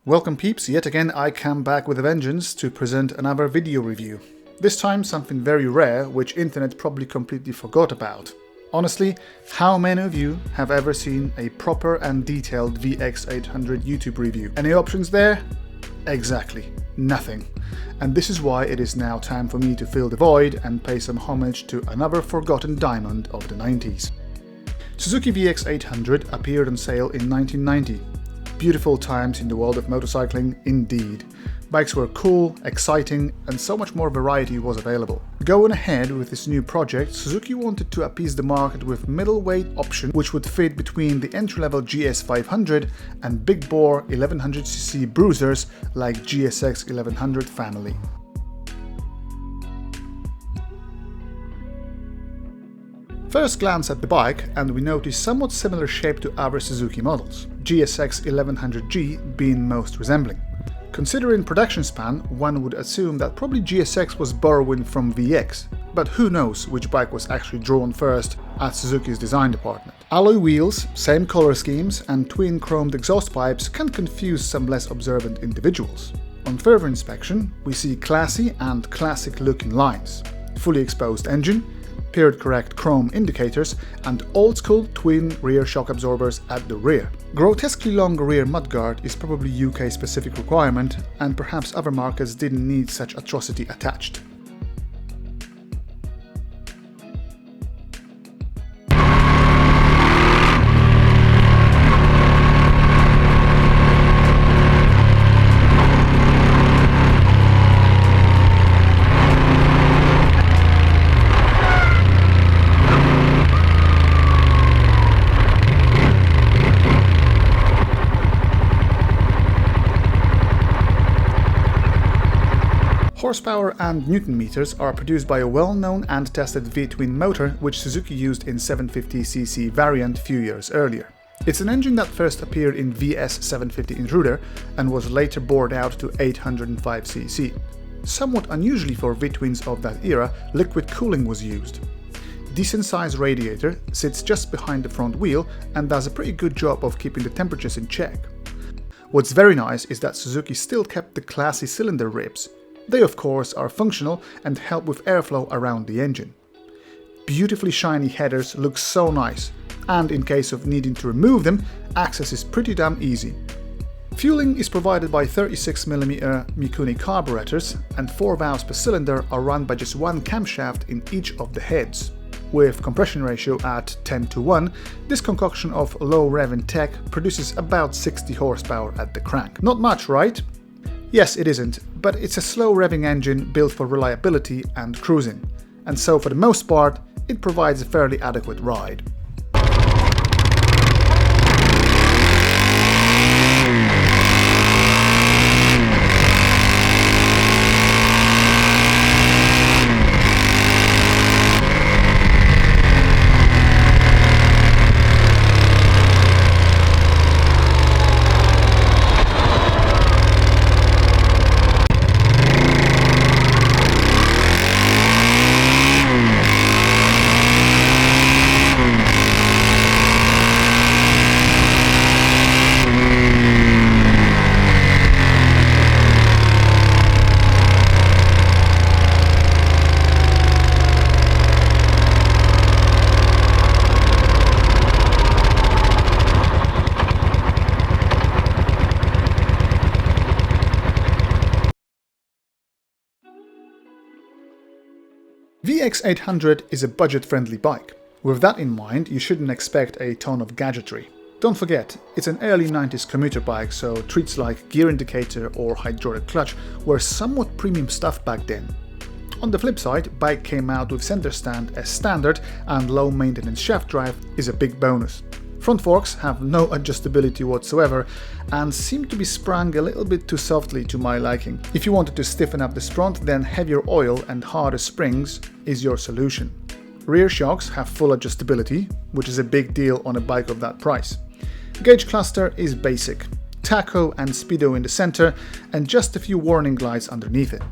Welcome peeps, yet again I come back with a vengeance to present another video review. This time something very rare, which internet probably completely forgot about. Honestly, how many of you have ever seen a proper and detailed VX800 YouTube review? Any options there? Exactly, nothing. And this is why it is now time for me to fill the void and pay some homage to another forgotten diamond of the 90s. Suzuki VX800 appeared on sale in 1990. Beautiful times in the world of motorcycling indeed. Bikes were cool, exciting, and so much more variety was available. Going ahead with this new project, Suzuki wanted to appease the market with middleweight option which would fit between the entry-level GS500 and big bore 1100cc bruisers like GSX 1100 family. First glance at the bike and we notice somewhat similar shape to other Suzuki models, GSX 1100G being most resembling. Considering production span, one would assume that probably GSX was borrowing from VX, but who knows which bike was actually drawn first at Suzuki's design department. Alloy wheels, same color schemes, and twin chromed exhaust pipes can confuse some less observant individuals. On further inspection, we see classy and classic looking lines, fully exposed engine, period-correct chrome indicators, and old-school twin rear shock absorbers at the rear. Grotesquely long rear mudguard is probably UK-specific requirement, and perhaps other markets didn't need such atrocity attached. Horsepower and Newton meters are produced by a well-known and tested V-twin motor which Suzuki used in 750cc variant few years earlier. It's an engine that first appeared in VS 750 Intruder and was later bored out to 805cc. Somewhat unusually for V-twins of that era, liquid cooling was used. Decent sized radiator sits just behind the front wheel and does a pretty good job of keeping the temperatures in check. What's very nice is that Suzuki still kept the classy cylinder ribs. They of course are functional and help with airflow around the engine. Beautifully shiny headers look so nice, and in case of needing to remove them, access is pretty damn easy. Fueling is provided by 36mm Mikuni carburetors, and 4 valves per cylinder are run by just one camshaft in each of the heads. With compression ratio at 10:1, this concoction of low revving tech produces about 60 horsepower at the crank. Not much, right? Yes, it isn't, but it's a slow revving engine built for reliability and cruising, and so for the most part, it provides a fairly adequate ride. VX800 is a budget-friendly bike. With that in mind, you shouldn't expect a ton of gadgetry. Don't forget, it's an early 90s commuter bike, so treats like gear indicator or hydraulic clutch were somewhat premium stuff back then. On the flip side, bike came out with center stand as standard, and low maintenance shaft drive is a big bonus. Front forks have no adjustability whatsoever and seem to be sprung a little bit too softly to my liking. If you wanted to stiffen up the front, then heavier oil and harder springs is your solution. Rear shocks have full adjustability, which is a big deal on a bike of that price. Gauge cluster is basic, tacho and speedo in the center, and just a few warning lights underneath it.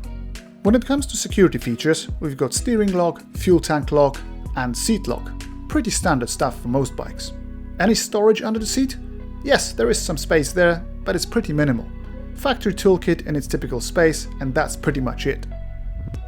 When it comes to security features, we've got steering lock, fuel tank lock, and seat lock. Pretty standard stuff for most bikes. Any storage under the seat? Yes, there is some space there, but it's pretty minimal. factory toolkit in its typical space, and that's pretty much it.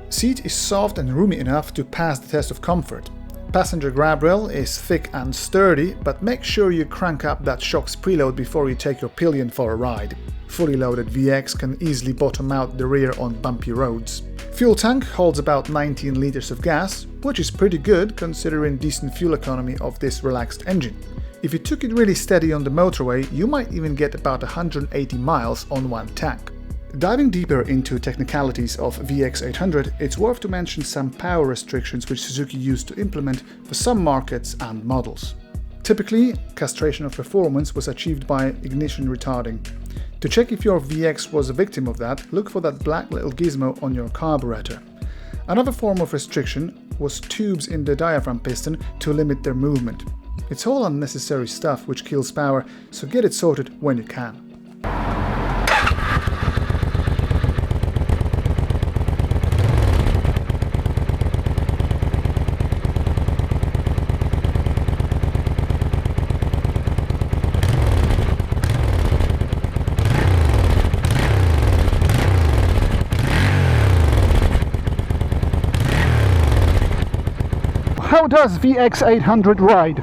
Seat is soft and roomy enough to pass the test of comfort. Passenger grab rail is thick and sturdy, but make sure you crank up that shock's preload before you take your pillion for a ride. Fully loaded VX can easily bottom out the rear on bumpy roads. Fuel tank holds about 19 liters of gas, which is pretty good considering decent fuel economy of this relaxed engine. If you took it really steady on the motorway, you might even get about 180 miles on one tank. Diving deeper into technicalities of VX800, it's worth to mention some power restrictions which Suzuki used to implement for some markets and models. Typically, castration of performance was achieved by ignition retarding. To check if your VX was a victim of that, look for that black little gizmo on your carburetor. Another form of restriction was tubes in the diaphragm piston to limit their movement. It's all unnecessary stuff which kills power, so get it sorted when you can. How does VX800 ride?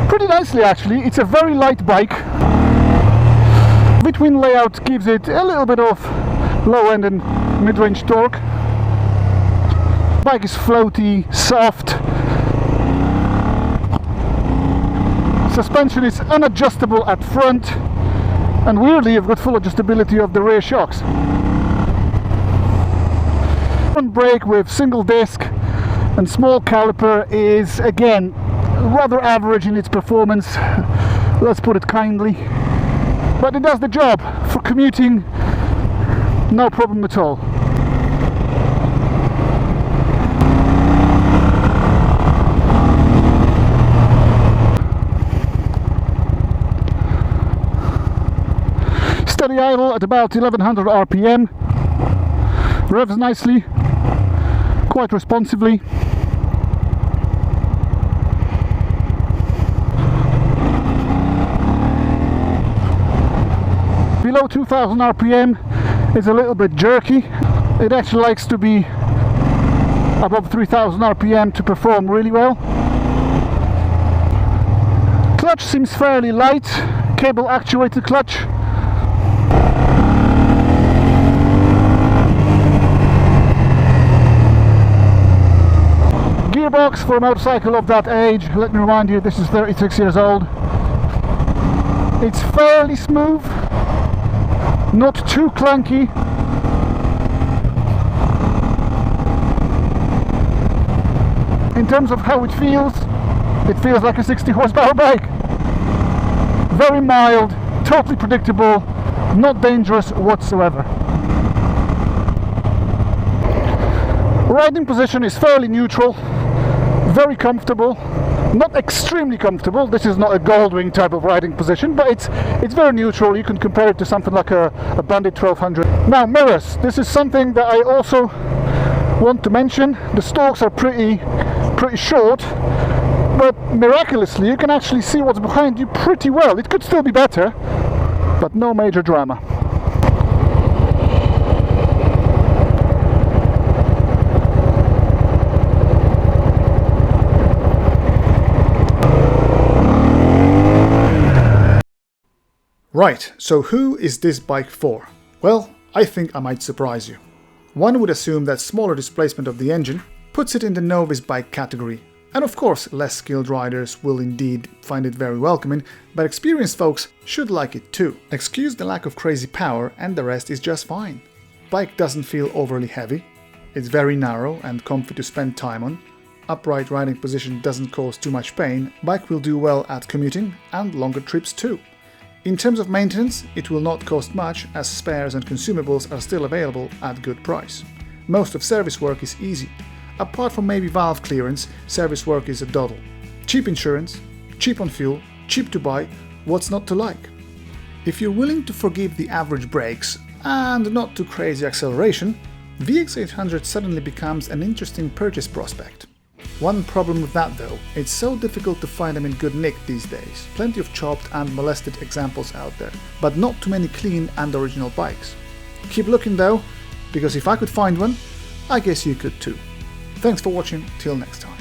Pretty nicely actually. It's a very light bike. Between layout gives it a little bit of low end and mid-range torque. Bike is floaty, soft. Suspension is unadjustable at front, and weirdly you've got full adjustability of the rear shocks. Front brake with single disc and small caliper is again rather average in its performance, let's put it kindly, but it does the job. For commuting, no problem at all. Steady idle at about 1100 RPM, revs nicely, quite responsively. Below 2000 RPM is a little bit jerky. It actually likes to be above 3000 RPM to perform really well. Clutch seems fairly light, cable actuated clutch. Gearbox for a motorcycle of that age, let me remind you, this is 36 years old. It's fairly smooth, not too clunky. In terms of how it feels like a 60 horsepower bike. Very mild, totally predictable, not dangerous whatsoever. Riding position is fairly neutral, very comfortable, not extremely comfortable. This is not a Goldwing type of riding position, but it's very neutral. You can compare it to something like a Bandit 1200. Now mirrors, this is something that I also want to mention. The stalks are pretty short, but miraculously you can actually see what's behind you pretty well. It could still be better, but no major drama. Right, so who is this bike for? Well, I think I might surprise you. One would assume that smaller displacement of the engine puts it in the novice bike category, and of course less skilled riders will indeed find it very welcoming, but experienced folks should like it too. Excuse the lack of crazy power and the rest is just fine. Bike doesn't feel overly heavy, it's very narrow and comfy to spend time on, upright riding position doesn't cause too much pain, bike will do well at commuting and longer trips too. In terms of maintenance, it will not cost much as spares and consumables are still available at good price. Most of service work is easy. Apart from maybe valve clearance, service work is a doddle. Cheap insurance, cheap on fuel, cheap to buy, what's not to like? If you're willing to forgive the average brakes and not too crazy acceleration, VX800 suddenly becomes an interesting purchase prospect. One problem with that though, it's so difficult to find them in good nick these days. Plenty of chopped and molested examples out there, but not too many clean and original bikes. Keep looking though, because if I could find one, I guess you could too. Thanks for watching, till next time.